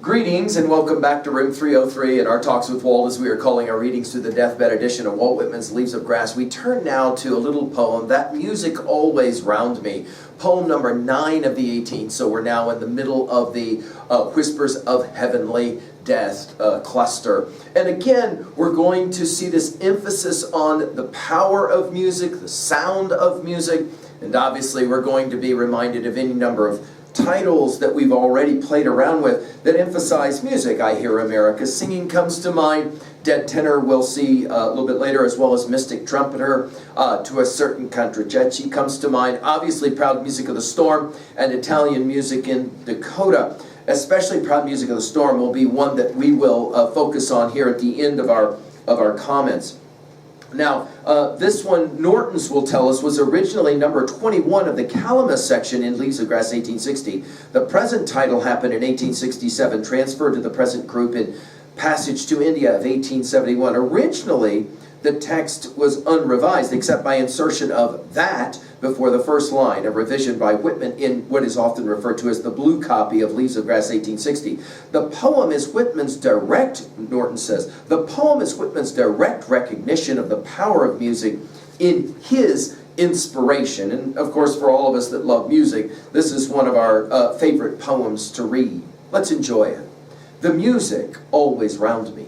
Greetings and welcome back to Room 303 and our Talks with Walt, as we are calling our readings through the deathbed edition of Walt Whitman's Leaves of Grass. We turn now to a little poem, That Music Always Round Me, poem number 9 of the 18th. So we're now in the middle of the Whispers of Heavenly Death cluster. And again, we're going to see this emphasis on the power of music, the sound of music, and obviously we're going to be reminded of any number of titles that we've already played around with that emphasize music. I Hear America Singing comes to mind. Dead Tenor we'll see a little bit later, as well as Mystic Trumpeter. To a Certain Contragecci comes to mind. Obviously Proud Music of the Storm and Italian music in Dakota. Especially Proud Music of the Storm will be one that we will focus on here at the end of our comments. Now, this one, Norton's will tell us, was originally number 21 of the Calamus section in Leaves of Grass 1860. The present title happened in 1867, transferred to the present group in Passage to India of 1871. Originally, the text was unrevised, except by insertion of that before the first line, a revision by Whitman in what is often referred to as the blue copy of Leaves of Grass 1860. The poem is Whitman's direct, Norton says, the poem is Whitman's direct recognition of the power of music in his inspiration. And of course, for all of us that love music, this is one of our favorite poems to read. Let's enjoy it. The music always round me.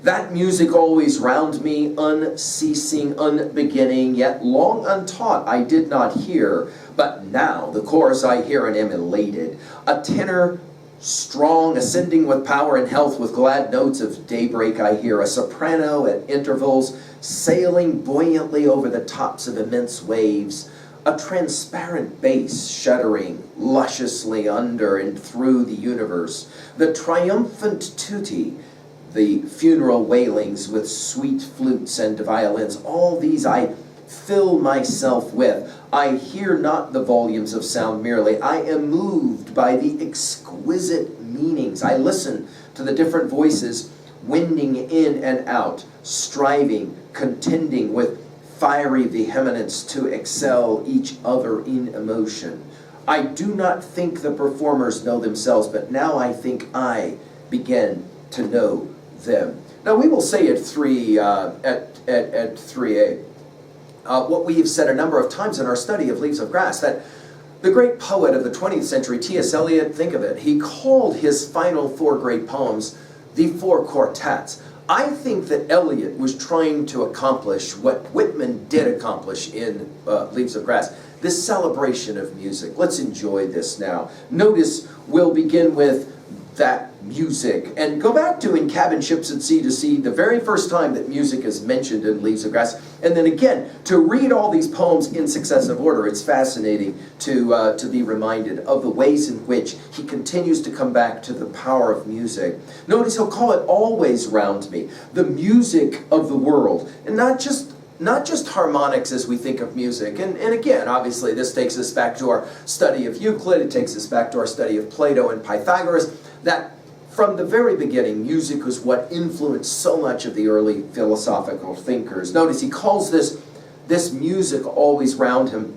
That music always round me, unceasing, unbeginning, yet long untaught I did not hear. But now the chorus I hear and am elated. A tenor strong, ascending with power and health, with glad notes of daybreak I hear. A soprano at intervals, sailing buoyantly over the tops of immense waves. A transparent bass shuddering lusciously under and through the universe. The triumphant tutti, the funeral wailings with sweet flutes and violins, all these I fill myself with. I hear not the volumes of sound merely. I am moved by the exquisite meanings. I listen to the different voices winding in and out, striving, contending with fiery vehemence to excel each other in emotion. I do not think the performers know themselves, but now I think I begin to know them. Now we will say at 3A what we have said a number of times in our study of Leaves of Grass, that the great poet of the 20th century, T.S. Eliot, think of it, he called his final 4 great poems the 4 quartets. I think that Eliot was trying to accomplish what Whitman did accomplish in Leaves of Grass, this celebration of music. Let's enjoy this now. Notice we'll begin with that music, and go back to In Cabin Ships at Sea to see the very first time that music is mentioned in Leaves of Grass, and then again to read all these poems in successive order. It's fascinating to be reminded of the ways in which he continues to come back to the power of music. Notice he'll call it always round me, the music of the world, and not just harmonics as we think of music. And again, obviously this takes us back to our study of Euclid, it takes us back to our study of Plato and Pythagoras, that from the very beginning, music was what influenced so much of the early philosophical thinkers. Notice he calls this music always round him,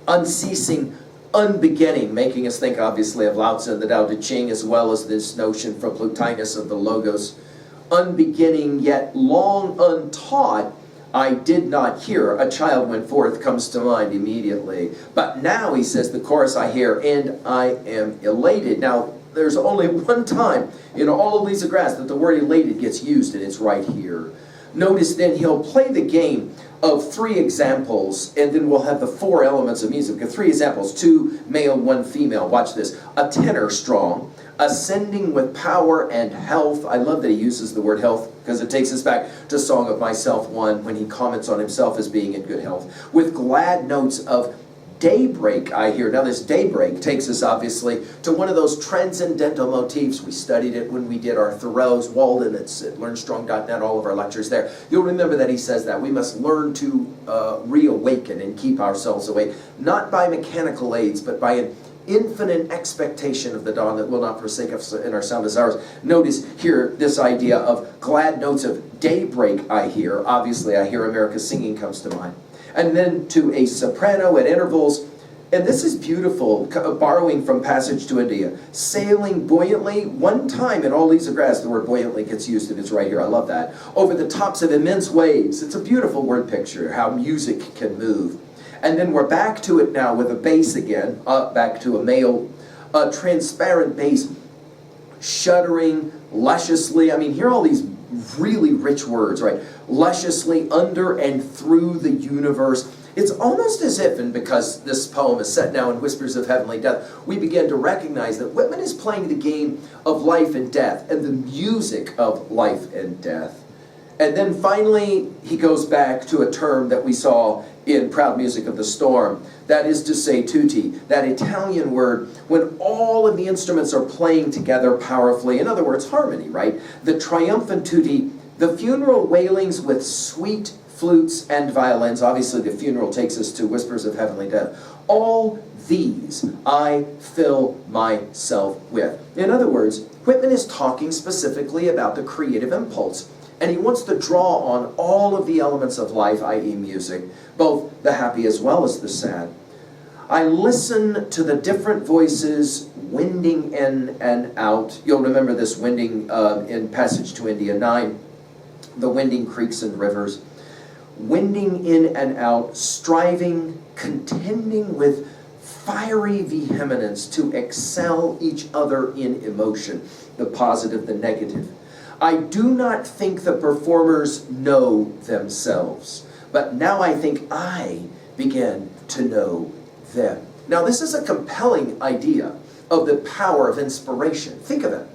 unceasing, unbeginning, making us think obviously of Lao Tzu and the Tao Te Ching, as well as this notion from Plotinus of the Logos. Unbeginning yet long untaught, I did not hear. A child went forth comes to mind immediately. But now, he says, the chorus I hear and I am elated. Now, there's only one time in all of Leaves of Grass that the word elated gets used, and it's right here. Notice then he'll play the game of 3 examples, and then we'll have the 4 elements of music. 3 examples, 2 male, 1 female. Watch this. A tenor strong, ascending with power and health. I love that he uses the word health, because it takes us back to Song of Myself 1, when he comments on himself as being in good health. With glad notes of daybreak I hear. Now this daybreak takes us obviously to one of those transcendental motifs. We studied it when we did our Thoreau's, Walden. It's at learnstrong.net, all of our lectures there. You'll remember that he says that we must learn to reawaken and keep ourselves awake, not by mechanical aids, but by an infinite expectation of the dawn that will not forsake us in our soundest hours. Notice here this idea of glad notes of daybreak I hear. Obviously I Hear America Singing comes to mind. And then to a soprano at intervals, And this is beautiful, borrowing from Passage to India. Sailing buoyantly, one time in All Leaves of Grass, the word buoyantly gets used, and it's right here, I love that. Over the tops of immense waves. It's a beautiful word picture, how music can move. And then we're back to it now with a bass again, back to a male, transparent bass, shuddering, lusciously. I mean, hear all these really rich words, right? Lusciously under and through the universe. It's almost as if, and because this poem is set now in Whispers of Heavenly Death, we begin to recognize that Whitman is playing the game of life and death and the music of life and death. And then finally, he goes back to a term that we saw in Proud Music of the Storm. That is to say, tutti, that Italian word, when all of the instruments are playing together powerfully. In other words, harmony, right? The triumphant tutti, the funeral wailings with sweet flutes and violins. Obviously, the funeral takes us to Whispers of Heavenly Death. All these I fill myself with. In other words, Whitman is talking specifically about the creative impulse, and he wants to draw on all of the elements of life, i.e. music, both the happy as well as the sad. I listen to the different voices winding in and out. You'll remember this winding in Passage to India 9, the winding creeks and rivers. Winding in and out, striving, contending with fiery vehemence to excel each other in emotion, the positive, the negative. I do not think the performers know themselves, but now I think I begin to know them. Now this is a compelling idea of the power of inspiration. Think of it.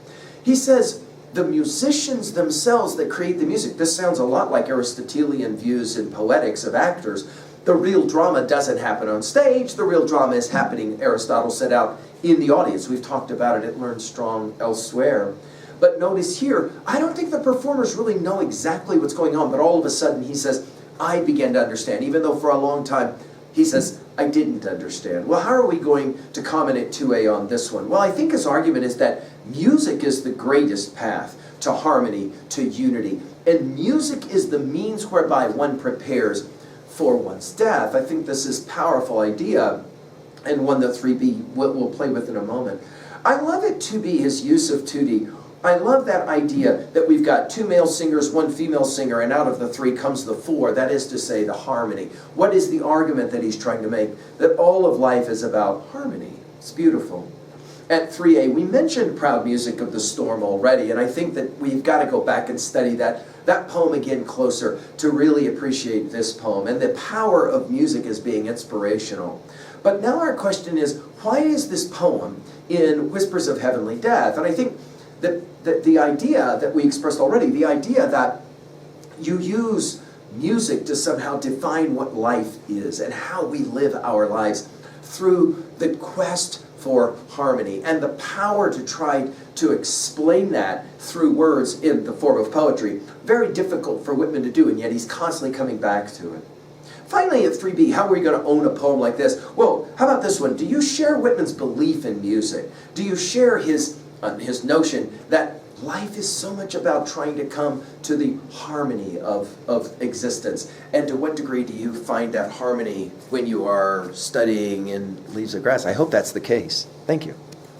He says, the musicians themselves that create the music. This sounds a lot like Aristotelian views in poetics of actors. The real drama doesn't happen on stage. The real drama is happening, Aristotle set out, in the audience. We've talked about it at Learn Strong elsewhere. But notice here, I don't think the performers really know exactly what's going on, but all of a sudden he says, I began to understand, even though for a long time he says, I didn't understand. Well, how are we going to comment at 2a on this one? Well, I think his argument is that music is the greatest path to harmony, to unity. And music is the means whereby one prepares for one's death. I think this is a powerful idea, and one that 3b will play with in a moment. I love it, 2b, his use of tutti. I love that idea that we've got 2 male singers, 1 female singer, and out of the 3 comes the 4. That is to say, the harmony. What is the argument that he's trying to make? That all of life is about harmony. It's beautiful. At 3a, we mentioned Proud Music of the Storm already, and I think that we've got to go back and study that poem again closer to really appreciate this poem and the power of music as being inspirational. But now our question is, why is this poem in Whispers of Heavenly Death? And I think that the idea that we expressed already, the idea that you use music to somehow define what life is and how we live our lives through the quest for harmony and the power to try to explain that through words in the form of poetry. Very difficult for Whitman to do, and yet he's constantly coming back to it. Finally, at 3b, how are we going to own a poem like this? Well, how about this one? Do you share Whitman's belief in music? Do you share his notion that life is so much about trying to come to the harmony of existence? And to what degree do you find that harmony when you are studying in Leaves of Grass? I hope that's the case. Thank you.